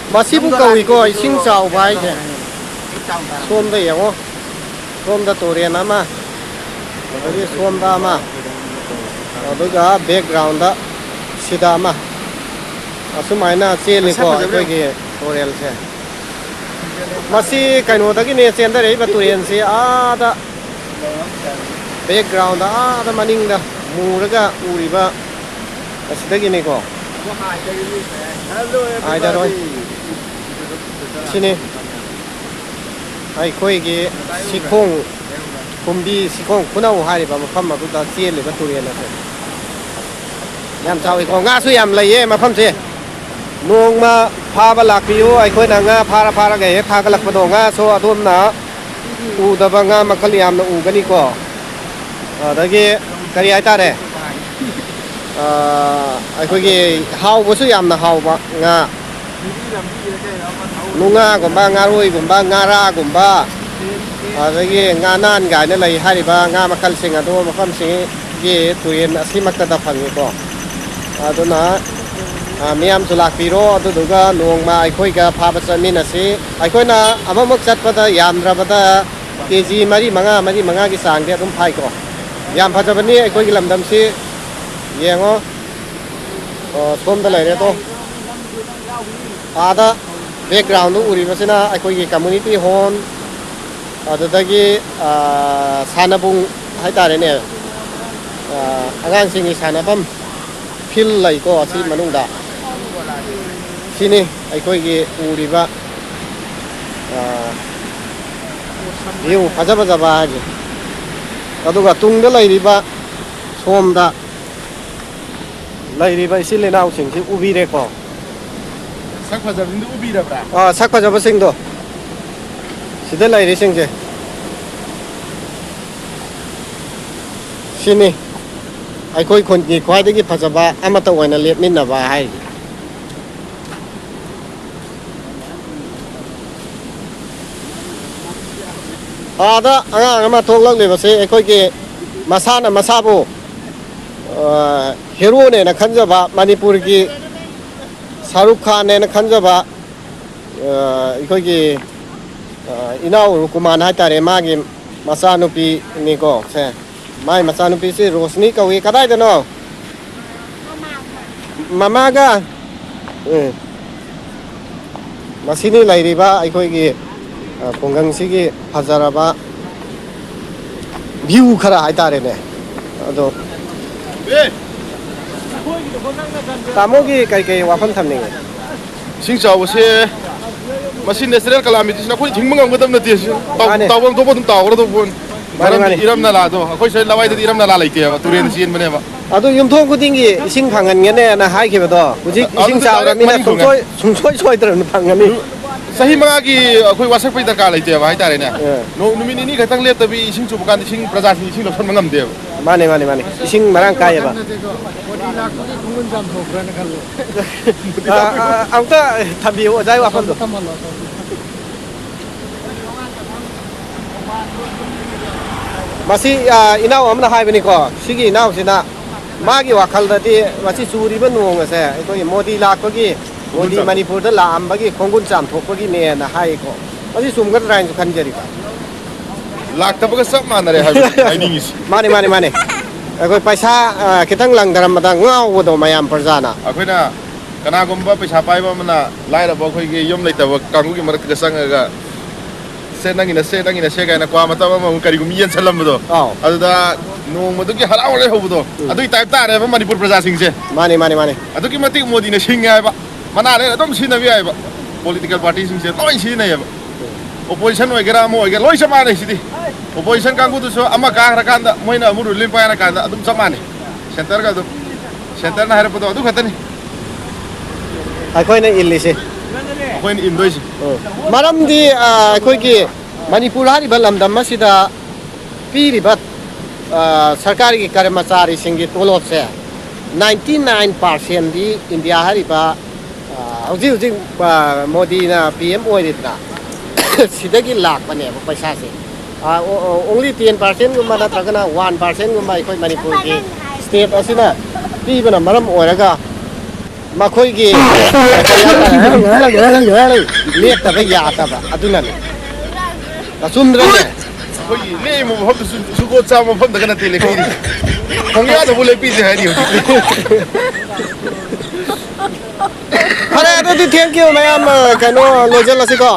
Masibu kawi ko ising chau bai je som da yango som da torian ama adi som da ama aduga background da sida ama asumaina cheli ko aikogi torial se masi kaino da gi ne chen da rei ba torian se a da background da maning da muraga uriba asidagi ne ko ai da roi sini ai khoi gi sikhong kumbi sikhong kunau hari ba mafam adu da chel le ba turian na yam chau ko nga su yam lai ye mafam se nong ma pha ba lak piu ai khoi na nga phara ga he tha ga lak ba do nga so adum na u da ba nga makal yam na u gani ko da gi kari ai ta re ai khoi gi hau bo su yam na hau ba nga nunga gomba nga roi gomba nga ra gomba adagi nga nan ga ne lai hariba nga makal sing ado mafam sing ge tuyen asimakta da phangi ko aduna miam sulak piro adu duga nongma aikoi ga phaba chamin ase aikoi na amamok chatpada yamra bada kg mari manga gi sang de adum phai ko yam phajabani aikoi gi lamdam si yengo som da lai re to ada background uri masina aikoi community hall adagi sanabung haitare ne agang singi sanabam fil lai ko asi manungda sini aikoi gi uriba view phajaba ba ji aduga tungda lairiba somda lairiba isile naw singsi ubi re ko sakphajabindu ubi ra bra sakphajaba singdo sida lairi singje sini aikoi khongi khwaidagi phajaba amata oina lepminna ba hai ada anga ama thoklak le base aikoi ge masana masabu hero ne na khanjaba manipur gi Shahrukh Khan ne na khanjaba aikoi inau kuman haitare magi masanupi ni ko se mai masanupi si Rosni kawi kadai da no mama ga masini lairiba aikoi gi kongang sigi hajaraba view khara haitare ne ado tamogi kai wafam thamning sing chaw se machine natural calamity na khoi thingmang am gadam na te tawam to bodum tawra to bon iram na la do khoi sai lawai de iram na la laite ba turen sin bane ba ado yumthong kudingi ising phangan ngene na hai ke ba hujik ising chawra mina sungsoi tran phangani sahi manga gi khoi wasak pai darkar laite ba hai tare ne no numini ni khatang lep tabi ising chu bukan ising praja ising loksan mangam de mane ising marang kai ba auta thabiu jai wa phon do masi inau amna hai bani ko sigi inau sina magi wakhal da ti masi churi ba nuong ase aikoi modi lak ko gi modi manipur da la am ba gi khongun cham thok ko gi ne na hai ko masi sumgat rain su khan jari ba lak ta ba sab manare hai ning is mane aikoi paisa khitang lang daram da ngau do mayam parjana akoina kana gomba paisa pai ba mana lai ra ba khoi gi yom laita ba kangu gi marak ga sang ga senang ina se ga na kwa mata ma kari gum yen salam do aduda no modu gi halaw le hobudo adu type ta re ba manipur praja sing se mane adu ki mati modi ne sing ai ba mana re adom sin na bi ai ba political party sing se loi sin ai ba opposition oi gara mo oi ga loi sama ne sidi opposition kangu du so ama ka ra kan da moina amuru lim pa na kan da adum sama ne center ga du center na hare podo adu khatani aikoi na illise akoi ni indoi si maram di aikoi gi manipur hari balam dam masida piri bat sarkari gi karmachari singi tolop se 99% di India hari ba hujik modi na PM oiditra sidagi lak bane ba paisa se only 10% gumma na tragana 1% gumma aikoi manipur gi state asina pi bana maram oiraga ꯃꯈꯣꯏꯒꯤ ꯂꯦꯞꯇꯕ ꯌꯥꯗꯕ ꯑꯗꯨꯅꯅꯤ ꯑꯆꯨꯝꯗ꯭ꯔꯅꯦ ꯑꯩꯈꯣꯏꯒꯤ ꯂꯦꯝꯕ ꯃꯐꯝꯗꯁꯨ ꯁꯨꯀꯣꯠ ꯆꯥꯕ ꯃꯐꯝꯗꯒ ꯅꯠꯇꯦ ꯂꯦꯞꯄꯤꯔꯤ ꯈꯣꯡꯌꯥꯗꯕꯨ ꯂꯦꯞꯄꯤꯁꯦ ꯍꯥꯏꯗꯤ ꯍꯧꯖꯤꯛꯇꯤ ꯐꯔꯦ ꯑꯗꯨꯗꯤ ꯊꯦꯡꯀ꯭ꯌꯨ ꯃꯌꯥꯝ ꯀꯩꯅꯣ ꯂꯣꯏꯁꯤꯜꯂꯁꯤꯀꯣ